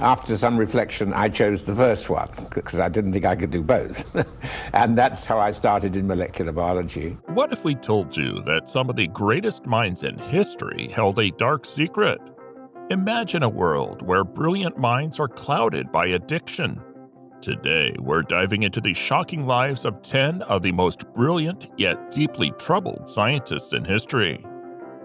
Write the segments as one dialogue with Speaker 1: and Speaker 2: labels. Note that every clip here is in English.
Speaker 1: After some reflection, I chose the first one because I didn't think I could do both. And that's how I started in molecular biology.
Speaker 2: What if we told you that some of the greatest minds in history held a dark secret? Imagine a world where brilliant minds are clouded by addiction. Today, we're diving into the shocking lives of 10 of the most brilliant yet deeply troubled scientists in history.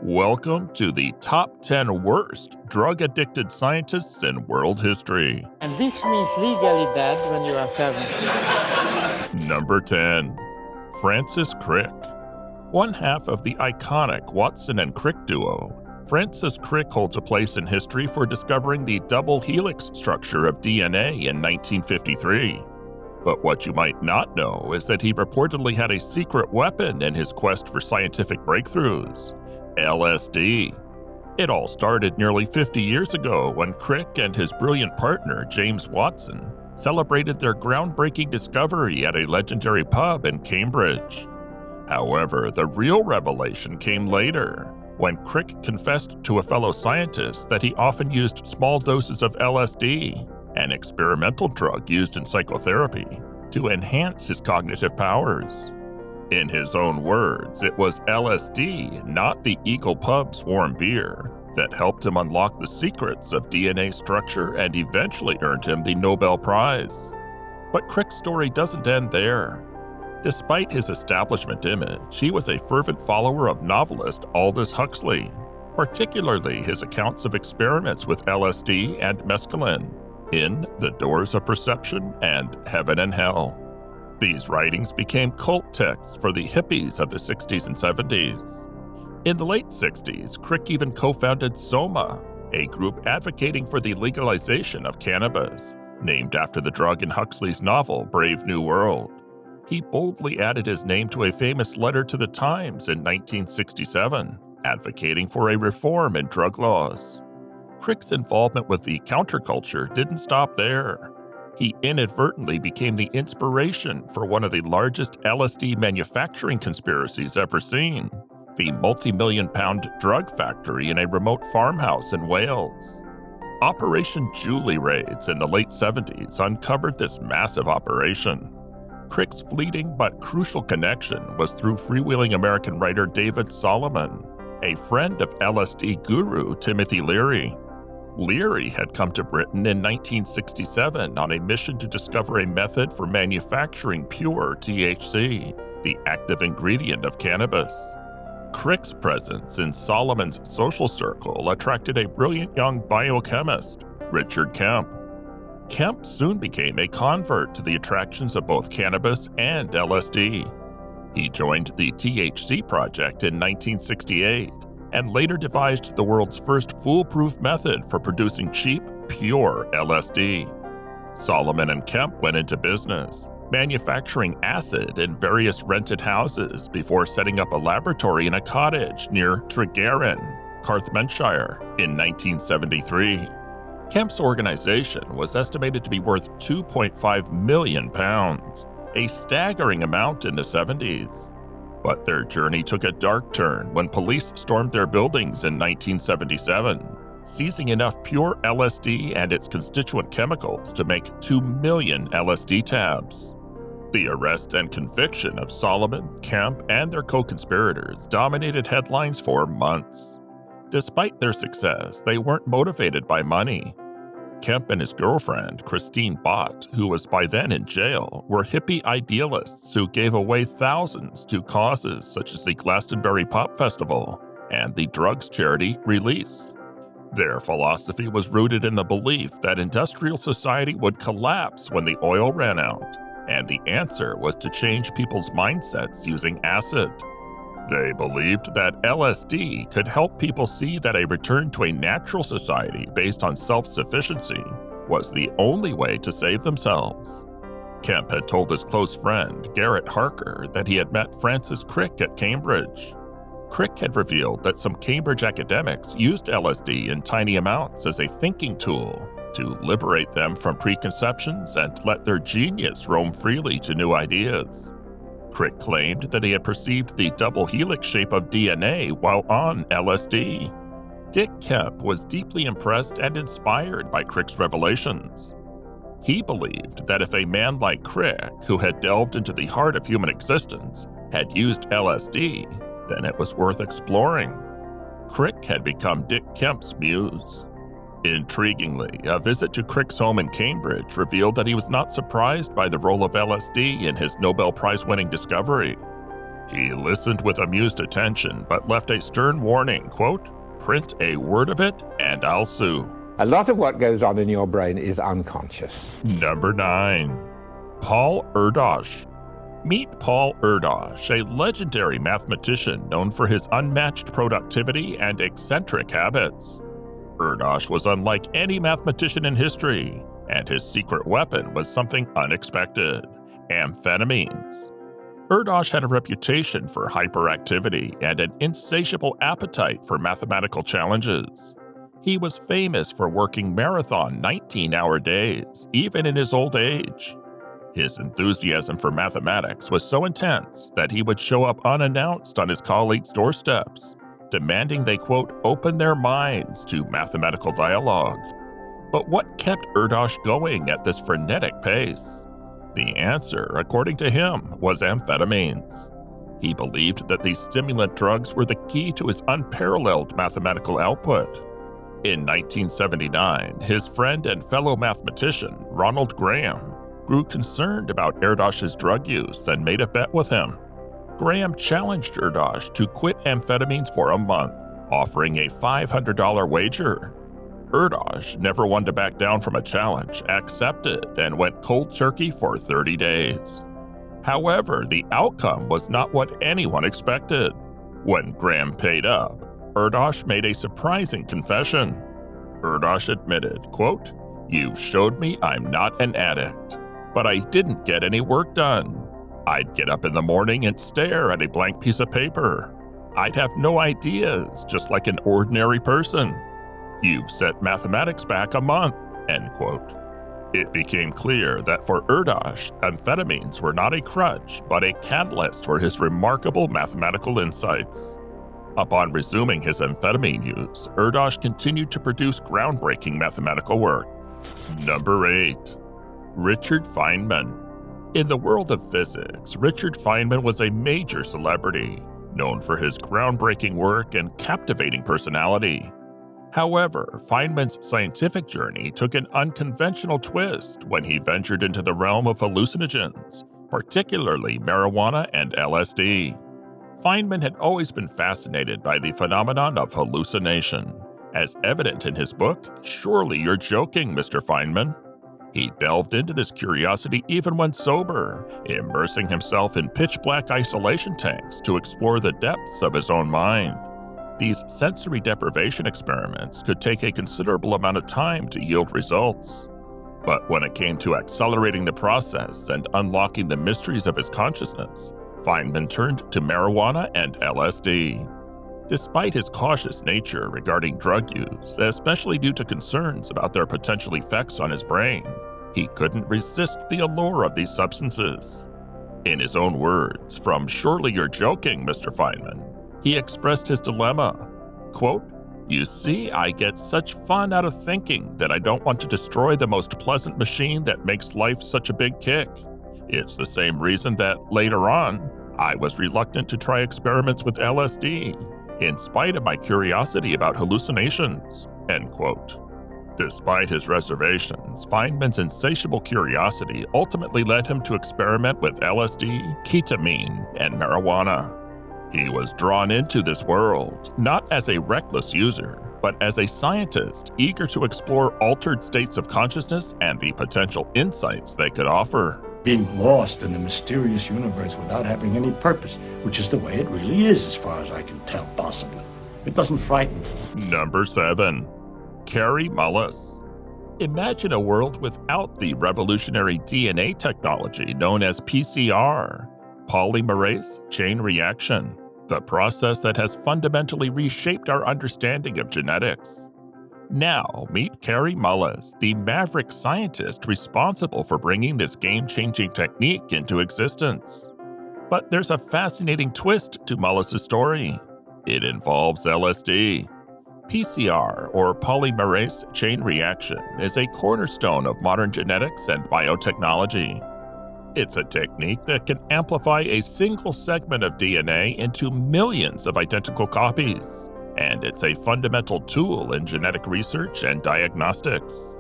Speaker 2: Welcome to the top 10 worst drug-addicted scientists in world history.
Speaker 3: And this means legally dead when you are 70.
Speaker 2: Number 10. Francis Crick. One half of the iconic Watson and Crick duo, Francis Crick holds a place in history for discovering the double helix structure of DNA in 1953. But what you might not know is that he reportedly had a secret weapon in his quest for scientific breakthroughs: LSD. It all started nearly 50 years ago when Crick and his brilliant partner, James Watson, celebrated their groundbreaking discovery at a legendary pub in Cambridge. However, the real revelation came later, when Crick confessed to a fellow scientist that he often used small doses of LSD, an experimental drug used in psychotherapy, to enhance his cognitive powers. In his own words, it was LSD, not the Eagle Pub's warm beer, that helped him unlock the secrets of DNA structure and eventually earned him the Nobel Prize. But Crick's story doesn't end there. Despite his establishment image, he was a fervent follower of novelist Aldous Huxley, particularly his accounts of experiments with LSD and mescaline in The Doors of Perception and Heaven and Hell. These writings became cult texts for the hippies of the 60s and 70s. In the late 60s, Crick even co-founded SOMA, a group advocating for the legalization of cannabis, named after the drug in Huxley's novel Brave New World. He boldly added his name to a famous letter to the Times in 1967, advocating for a reform in drug laws. Crick's involvement with the counterculture didn't stop there. He inadvertently became the inspiration for one of the largest LSD manufacturing conspiracies ever seen, the multi-million-pound drug factory in a remote farmhouse in Wales. Operation Julie raids in the late 70s uncovered this massive operation. Crick's fleeting but crucial connection was through freewheeling American writer David Solomon, a friend of LSD guru Timothy Leary. Leary had come to Britain in 1967 on a mission to discover a method for manufacturing pure THC, the active ingredient of cannabis. Crick's presence in Solomon's social circle attracted a brilliant young biochemist, Richard Kemp. Kemp soon became a convert to the attractions of both cannabis and LSD. He joined the THC Project in 1968 and later devised the world's first foolproof method for producing cheap, pure LSD. Solomon and Kemp went into business, manufacturing acid in various rented houses before setting up a laboratory in a cottage near Tregaron, Carmarthenshire, in 1973. Kemp's organization was estimated to be worth £2.5 million, a staggering amount in the 70s. But their journey took a dark turn when police stormed their buildings in 1977, seizing enough pure LSD and its constituent chemicals to make 2 million LSD tabs. The arrest and conviction of Solomon, Kemp, and their co-conspirators dominated headlines for months. Despite their success, they weren't motivated by money. Kemp and his girlfriend, Christine Bott, who was by then in jail, were hippie idealists who gave away thousands to causes such as the Glastonbury Pop Festival and the drugs charity Release. Their philosophy was rooted in the belief that industrial society would collapse when the oil ran out, and the answer was to change people's mindsets using acid. They believed that LSD could help people see that a return to a natural society based on self-sufficiency was the only way to save themselves. Kemp had told his close friend, Garrett Harker, that he had met Francis Crick at Cambridge. Crick had revealed that some Cambridge academics used LSD in tiny amounts as a thinking tool to liberate them from preconceptions and let their genius roam freely to new ideas. Crick claimed that he had perceived the double helix shape of DNA while on LSD. Dick Kemp was deeply impressed and inspired by Crick's revelations. He believed that if a man like Crick, who had delved into the heart of human existence, had used LSD, then it was worth exploring. Crick had become Dick Kemp's muse. Intriguingly, a visit to Crick's home in Cambridge revealed that he was not surprised by the role of LSD in his Nobel Prize-winning discovery. He listened with amused attention, but left a stern warning, quote, "Print a word of it and I'll sue."
Speaker 1: A lot of what goes on in your brain is unconscious.
Speaker 2: Number 9. Paul Erdős. Meet Paul Erdős, a legendary mathematician known for his unmatched productivity and eccentric habits. Erdős was unlike any mathematician in history, and his secret weapon was something unexpected: amphetamines. Erdős had a reputation for hyperactivity and an insatiable appetite for mathematical challenges. He was famous for working marathon 19-hour days, even in his old age. His enthusiasm for mathematics was so intense that he would show up unannounced on his colleagues' doorsteps, demanding they, quote, open their minds to mathematical dialogue. But what kept Erdős going at this frenetic pace? The answer, according to him, was amphetamines. He believed that these stimulant drugs were the key to his unparalleled mathematical output. In 1979, his friend and fellow mathematician, Ronald Graham, grew concerned about Erdős's drug use and made a bet with him. Graham challenged Erdős to quit amphetamines for a month, offering a $500 wager. Erdős, never one to back down from a challenge, accepted and went cold turkey for 30 days. However, the outcome was not what anyone expected. When Graham paid up, Erdős made a surprising confession. Erdős admitted, quote, "You've showed me I'm not an addict, but I didn't get any work done. I'd get up in the morning and stare at a blank piece of paper. I'd have no ideas, just like an ordinary person. You've set mathematics back a month," end quote. It became clear that for Erdős, amphetamines were not a crutch, but a catalyst for his remarkable mathematical insights. Upon resuming his amphetamine use, Erdős continued to produce groundbreaking mathematical work. Number 8. Richard Feynman. In the world of physics, Richard Feynman was a major celebrity, known for his groundbreaking work and captivating personality. However, Feynman's scientific journey took an unconventional twist when he ventured into the realm of hallucinogens, particularly marijuana and LSD. Feynman had always been fascinated by the phenomenon of hallucination, as evident in his book, Surely You're Joking, Mr. Feynman. He delved into this curiosity even when sober, immersing himself in pitch-black isolation tanks to explore the depths of his own mind. These sensory deprivation experiments could take a considerable amount of time to yield results. But when it came to accelerating the process and unlocking the mysteries of his consciousness, Feynman turned to marijuana and LSD. Despite his cautious nature regarding drug use, especially due to concerns about their potential effects on his brain, he couldn't resist the allure of these substances. In his own words, from Surely You're Joking, Mr. Feynman, he expressed his dilemma. Quote, "You see, I get such fun out of thinking that I don't want to destroy the most pleasant machine that makes life such a big kick. It's the same reason that, later on, I was reluctant to try experiments with LSD, in spite of my curiosity about hallucinations," end quote. Despite his reservations, Feynman's insatiable curiosity ultimately led him to experiment with LSD, ketamine, and marijuana. He was drawn into this world, not as a reckless user, but as a scientist eager to explore altered states of consciousness and the potential insights they could offer.
Speaker 4: Being lost in the mysterious universe without having any purpose, which is the way it really is as far as I can tell, possibly. It doesn't frighten me.
Speaker 2: Number 7. Kary Mullis. Imagine a world without the revolutionary DNA technology known as PCR, polymerase chain reaction, the process that has fundamentally reshaped our understanding of genetics. Now, meet Kary Mullis, the maverick scientist responsible for bringing this game-changing technique into existence. But there's a fascinating twist to Mullis' story. It involves LSD. PCR, or polymerase chain reaction, is a cornerstone of modern genetics and biotechnology. It's a technique that can amplify a single segment of DNA into millions of identical copies, and it's a fundamental tool in genetic research and diagnostics.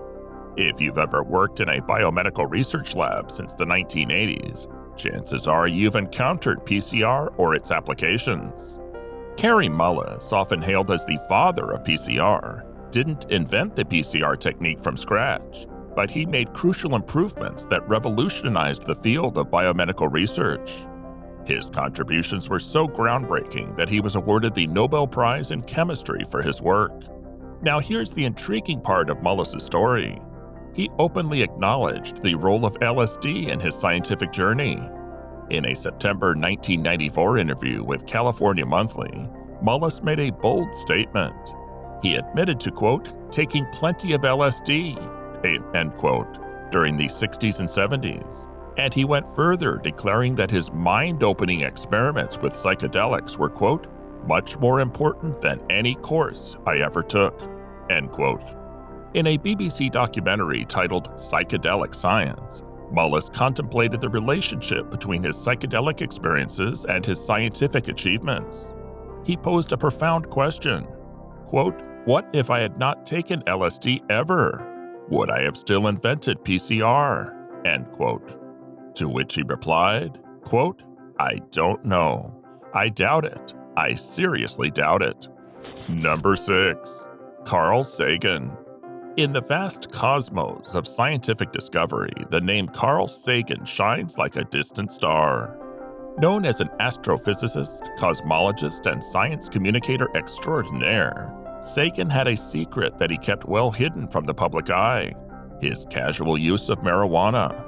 Speaker 2: If you've ever worked in a biomedical research lab since the 1980s, chances are you've encountered PCR or its applications. Kary Mullis, often hailed as the father of PCR, didn't invent the PCR technique from scratch, but he made crucial improvements that revolutionized the field of biomedical research. His contributions were so groundbreaking that he was awarded the Nobel Prize in Chemistry for his work. Now here's the intriguing part of Mullis' story. He openly acknowledged the role of LSD in his scientific journey. In a September 1994 interview with California Monthly, Mullis made a bold statement. He admitted to, quote, taking plenty of LSD, end quote, during the 60s and 70s. And he went further, declaring that his mind-opening experiments with psychedelics were, quote, much more important than any course I ever took, end quote. In a BBC documentary titled Psychedelic Science, Mullis contemplated the relationship between his psychedelic experiences and his scientific achievements. He posed a profound question, quote, what if I had not taken LSD ever? Would I have still invented PCR? End quote. To which he replied, quote, I don't know. I doubt it. I seriously doubt it. Number 6. Carl Sagan. In the vast cosmos of scientific discovery, the name Carl Sagan shines like a distant star. Known as an astrophysicist, cosmologist, and science communicator extraordinaire, Sagan had a secret that he kept well hidden from the public eye: his casual use of marijuana.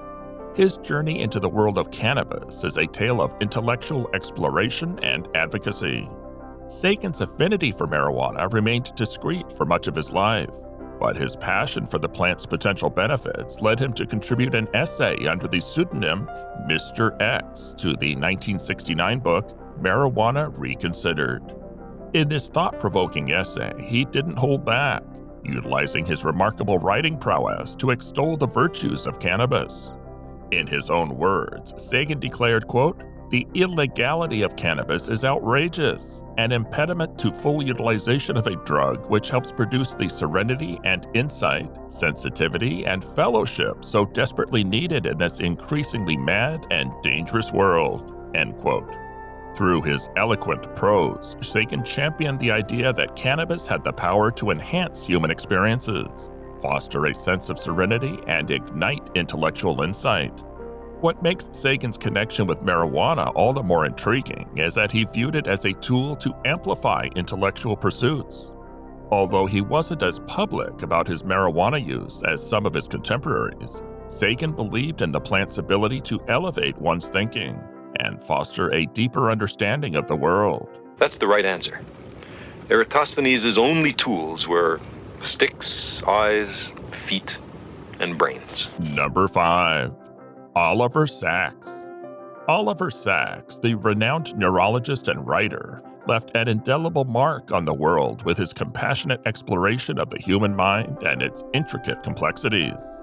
Speaker 2: His journey into the world of cannabis is a tale of intellectual exploration and advocacy. Sagan's affinity for marijuana remained discreet for much of his life, but his passion for the plant's potential benefits led him to contribute an essay under the pseudonym Mr. X to the 1969 book Marijuana Reconsidered. In this thought-provoking essay, he didn't hold back, utilizing his remarkable writing prowess to extol the virtues of cannabis. In his own words, Sagan declared, quote, the illegality of cannabis is outrageous, an impediment to full utilization of a drug which helps produce the serenity and insight, sensitivity, and fellowship so desperately needed in this increasingly mad and dangerous world, end quote. Through his eloquent prose, Sagan championed the idea that cannabis had the power to enhance human experiences, foster a sense of serenity, and ignite intellectual insight. What makes Sagan's connection with marijuana all the more intriguing is that he viewed it as a tool to amplify intellectual pursuits. Although he wasn't as public about his marijuana use as some of his contemporaries, Sagan believed in the plant's ability to elevate one's thinking and foster a deeper understanding of the world.
Speaker 5: That's the right answer. Eratosthenes' only tools were sticks, eyes, feet, and brains.
Speaker 2: Number 5. Oliver Sacks. Oliver Sacks, the renowned neurologist and writer, left an indelible mark on the world with his compassionate exploration of the human mind and its intricate complexities.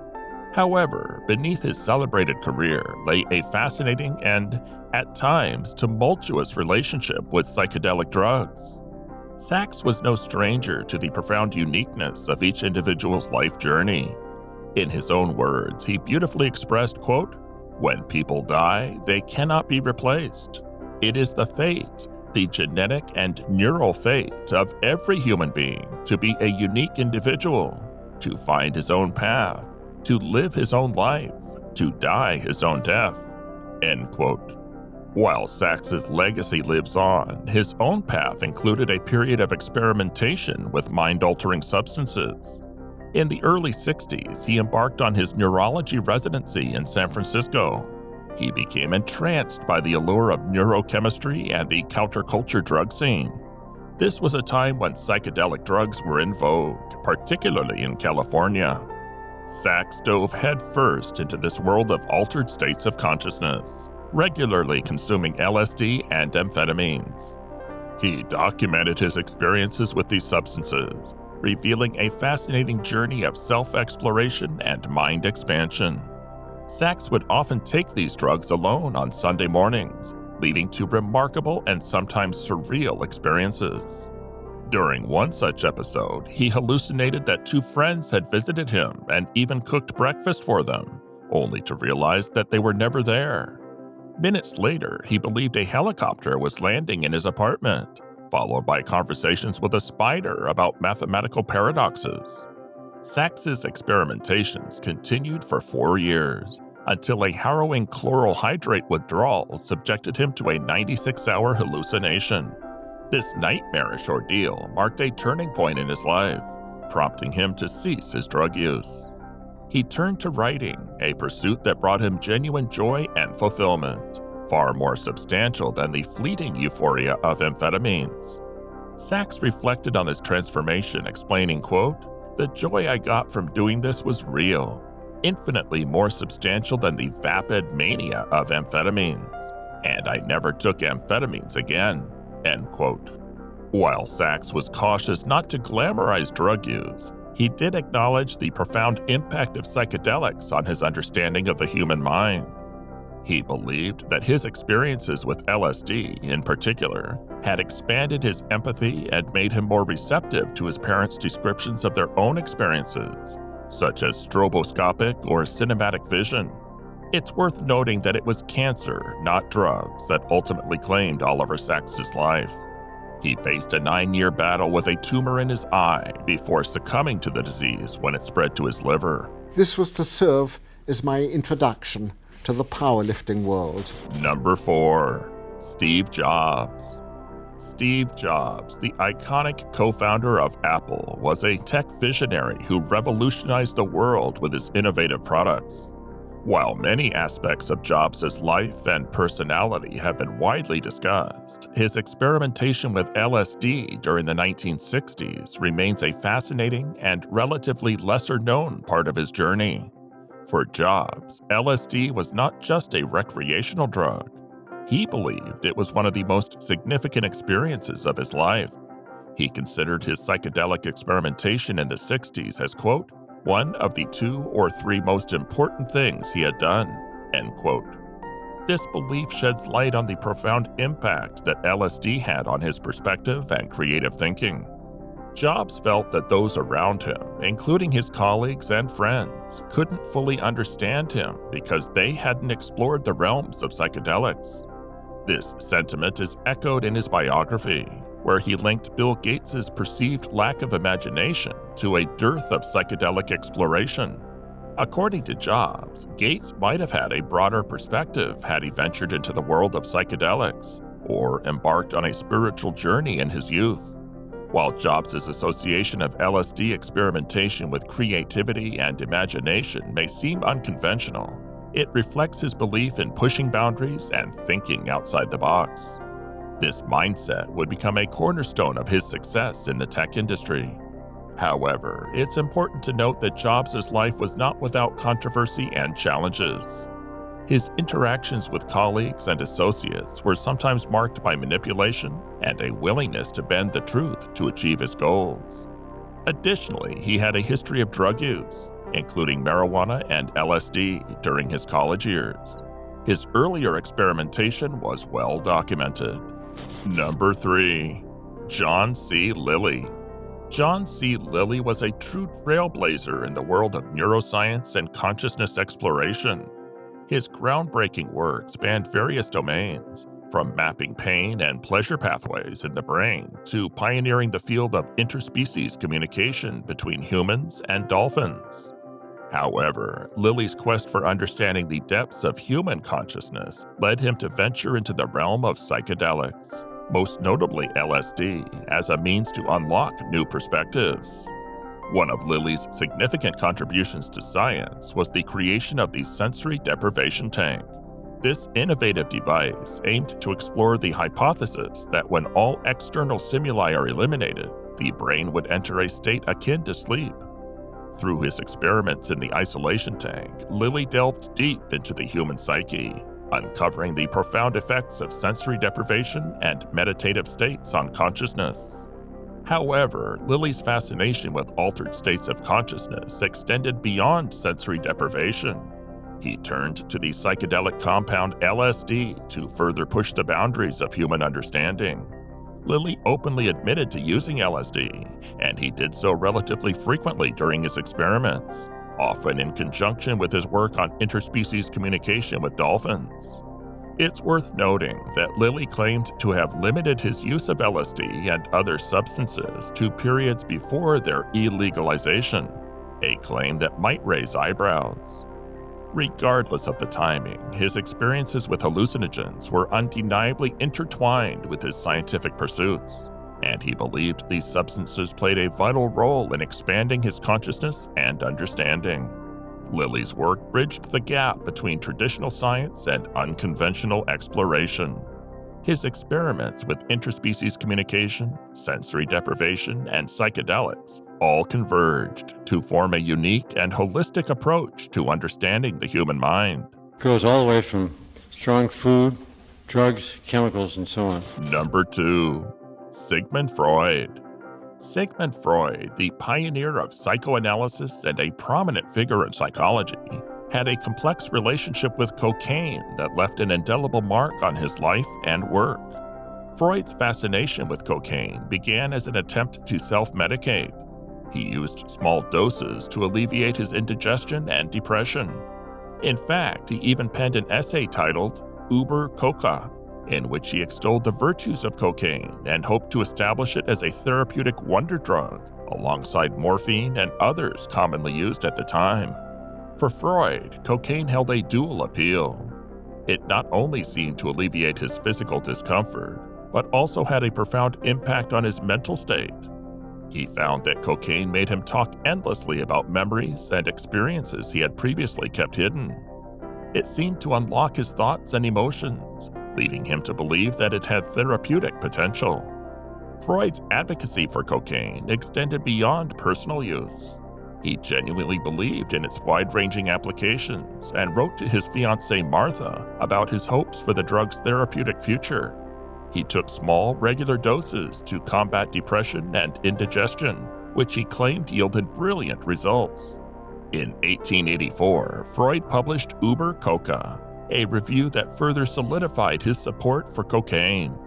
Speaker 2: However, beneath his celebrated career lay a fascinating and, at times, tumultuous relationship with psychedelic drugs. Sacks was no stranger to the profound uniqueness of each individual's life journey. In his own words, he beautifully expressed, quote, when people die, they cannot be replaced. It is the fate, the genetic and neural fate of every human being to be a unique individual, to find his own path, to live his own life, to die his own death, end quote. While Sacks' legacy lives on, his own path included a period of experimentation with mind-altering substances. In the early 60s, he embarked on his neurology residency in San Francisco. He became entranced by the allure of neurochemistry and the counterculture drug scene. This was a time when psychedelic drugs were in vogue, particularly in California. Sacks dove headfirst into this world of altered states of consciousness, regularly consuming LSD and amphetamines. He documented his experiences with these substances, revealing a fascinating journey of self-exploration and mind expansion. Sachs would often take these drugs alone on Sunday mornings, leading to remarkable and sometimes surreal experiences. During one such episode, he hallucinated that two friends had visited him and even cooked breakfast for them, only to realize that they were never there. Minutes later, he believed a helicopter was landing in his apartment, followed by conversations with a spider about mathematical paradoxes. Sachs's experimentations continued for 4 years, until a harrowing chloral hydrate withdrawal subjected him to a 96-hour hallucination. This nightmarish ordeal marked a turning point in his life, prompting him to cease his drug use. He turned to writing, a pursuit that brought him genuine joy and fulfillment, far more substantial than the fleeting euphoria of amphetamines. Sachs reflected on this transformation, explaining, quote, "The joy I got from doing this was real, infinitely more substantial than the vapid mania of amphetamines, and I never took amphetamines again," end quote. While Sachs was cautious not to glamorize drug use, he did acknowledge the profound impact of psychedelics on his understanding of the human mind. He believed that his experiences with LSD, in particular, had expanded his empathy and made him more receptive to his parents' descriptions of their own experiences, such as stroboscopic or cinematic vision. It's worth noting that it was cancer, not drugs, that ultimately claimed Oliver Sacks's life. He faced a 9-year battle with a tumor in his eye before succumbing to the disease when it spread to his liver.
Speaker 6: This was to serve as my introduction to the powerlifting world.
Speaker 2: Number 4. Steve Jobs. Steve Jobs, the iconic co-founder of Apple, was a tech visionary who revolutionized the world with his innovative products. While many aspects of Jobs' life and personality have been widely discussed, his experimentation with LSD during the 1960s remains a fascinating and relatively lesser-known part of his journey. For Jobs, LSD was not just a recreational drug. He believed it was one of the most significant experiences of his life. He considered his psychedelic experimentation in the 60s as, quote, one of the 2 or 3 most important things he had done, end quote. This belief sheds light on the profound impact that LSD had on his perspective and creative thinking. Jobs felt that those around him, including his colleagues and friends, couldn't fully understand him because they hadn't explored the realms of psychedelics. This sentiment is echoed in his biography, where he linked Bill Gates' perceived lack of imagination to a dearth of psychedelic exploration. According to Jobs, Gates might have had a broader perspective had he ventured into the world of psychedelics or embarked on a spiritual journey in his youth. While Jobs' association of LSD experimentation with creativity and imagination may seem unconventional, it reflects his belief in pushing boundaries and thinking outside the box. This mindset would become a cornerstone of his success in the tech industry. However, it's important to note that Jobs' life was not without controversy and challenges. His interactions with colleagues and associates were sometimes marked by manipulation and a willingness to bend the truth to achieve his goals. Additionally, he had a history of drug use, including marijuana and LSD during his college years. His earlier experimentation was well documented. Number 3. John C. Lilly. John C. Lilly was a true trailblazer in the world of neuroscience and consciousness exploration. His groundbreaking work spanned various domains, from mapping pain and pleasure pathways in the brain to pioneering the field of interspecies communication between humans and dolphins. However, Lilly's quest for understanding the depths of human consciousness led him to venture into the realm of psychedelics, most notably LSD, as a means to unlock new perspectives. One of Lilly's significant contributions to science was the creation of the sensory deprivation tank. This innovative device aimed to explore the hypothesis that when all external stimuli are eliminated, the brain would enter a state akin to sleep. Through his experiments in the isolation tank, Lilly delved deep into the human psyche, uncovering the profound effects of sensory deprivation and meditative states on consciousness. However, Lilly's fascination with altered states of consciousness extended beyond sensory deprivation. He turned to the psychedelic compound LSD to further push the boundaries of human understanding. Lilly openly admitted to using LSD, and he did so relatively frequently during his experiments, often in conjunction with his work on interspecies communication with dolphins. It's worth noting that Lilly claimed to have limited his use of LSD and other substances to periods before their illegalization, a claim that might raise eyebrows. Regardless of the timing, his experiences with hallucinogens were undeniably intertwined with his scientific pursuits, and he believed these substances played a vital role in expanding his consciousness and understanding. Lilly's work bridged the gap between traditional science and unconventional exploration. His experiments with interspecies communication, sensory deprivation, and psychedelics all converged to form a unique and holistic approach to understanding the human mind.
Speaker 7: It goes all the way from strong food, drugs, chemicals, and so on.
Speaker 2: Number 2. Sigmund Freud. Sigmund Freud, the pioneer of psychoanalysis and a prominent figure in psychology, had a complex relationship with cocaine that left an indelible mark on his life and work. Freud's fascination with cocaine began as an attempt to self-medicate. He used small doses to alleviate his indigestion and depression. In fact, he even penned an essay titled Über Coca, in which he extolled the virtues of cocaine and hoped to establish it as a therapeutic wonder drug, alongside morphine and others commonly used at the time. For Freud, cocaine held a dual appeal. It not only seemed to alleviate his physical discomfort, but also had a profound impact on his mental state. He found that cocaine made him talk endlessly about memories and experiences he had previously kept hidden. It seemed to unlock his thoughts and emotions, leading him to believe that it had therapeutic potential. Freud's advocacy for cocaine extended beyond personal use. He genuinely believed in its wide-ranging applications and wrote to his fiancée Martha about his hopes for the drug's therapeutic future. He took small, regular doses to combat depression and indigestion, which he claimed yielded brilliant results. In 1884, Freud published Über Coca, a review that further solidified his support for cocaine.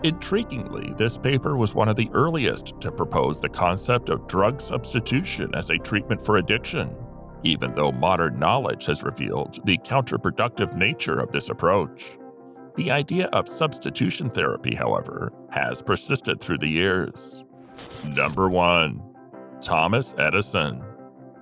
Speaker 2: Intriguingly, this paper was one of the earliest to propose the concept of drug substitution as a treatment for addiction, even though modern knowledge has revealed the counterproductive nature of this approach. The idea of substitution therapy, however, has persisted through the years. Number 1. Thomas Edison.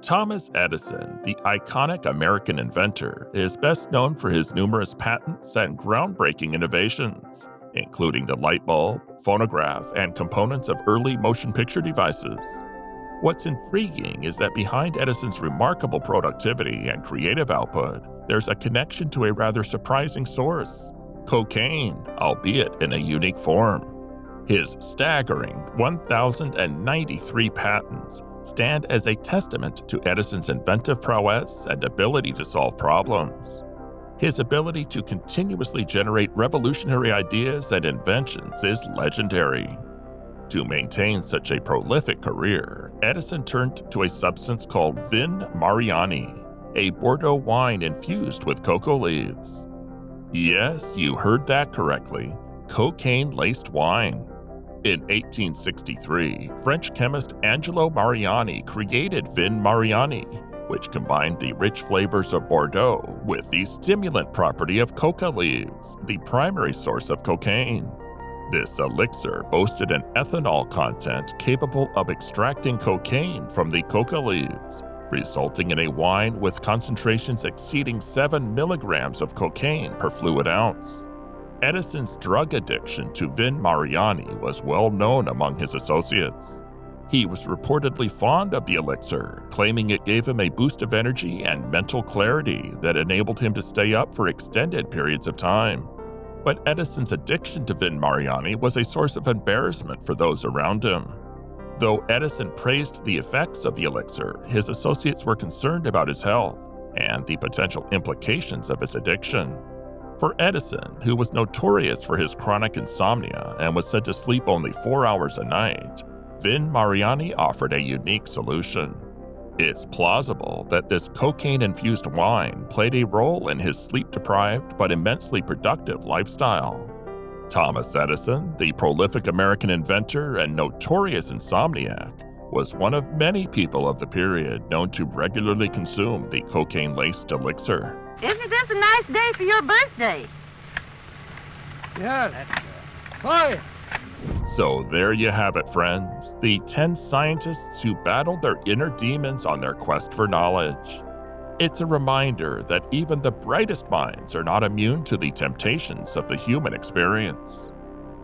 Speaker 2: Thomas Edison, the iconic American inventor, is best known for his numerous patents and groundbreaking innovations, including the light bulb, phonograph, and components of early motion picture devices. What's intriguing is that behind Edison's remarkable productivity and creative output, there's a connection to a rather surprising source: cocaine, albeit in a unique form. His staggering 1,093 patents stand as a testament to Edison's inventive prowess and ability to solve problems. His ability to continuously generate revolutionary ideas and inventions is legendary. To maintain such a prolific career, Edison turned to a substance called Vin Mariani, a Bordeaux wine infused with cocoa leaves. Yes, you heard that correctly, cocaine-laced wine. In 1863, French chemist Angelo Mariani created Vin Mariani, which combined the rich flavors of Bordeaux with the stimulant property of coca leaves, the primary source of cocaine. This elixir boasted an ethanol content capable of extracting cocaine from the coca leaves, resulting in a wine with concentrations exceeding 7 milligrams of cocaine per fluid ounce. Edison's drug addiction to Vin Mariani was well known among his associates. He was reportedly fond of the elixir, claiming it gave him a boost of energy and mental clarity that enabled him to stay up for extended periods of time. But Edison's addiction to Vin Mariani was a source of embarrassment for those around him. Though Edison praised the effects of the elixir, his associates were concerned about his health and the potential implications of his addiction. For Edison, who was notorious for his chronic insomnia and was said to sleep only 4 hours a night, Vin Mariani offered a unique solution. It's plausible that this cocaine-infused wine played a role in his sleep-deprived but immensely productive lifestyle. Thomas Edison, the prolific American inventor and notorious insomniac, was one of many people of the period known to regularly consume the cocaine-laced elixir.
Speaker 8: Isn't this a nice day for your birthday?
Speaker 3: Yeah, that's good. Fire!
Speaker 2: So there you have it, friends, the 10 scientists who battled their inner demons on their quest for knowledge. It's a reminder that even the brightest minds are not immune to the temptations of the human experience.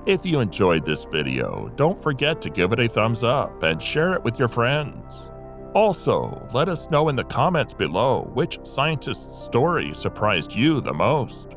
Speaker 2: If you enjoyed this video, don't forget to give it a thumbs up and share it with your friends. Also, let us know in the comments below which scientist's story surprised you the most.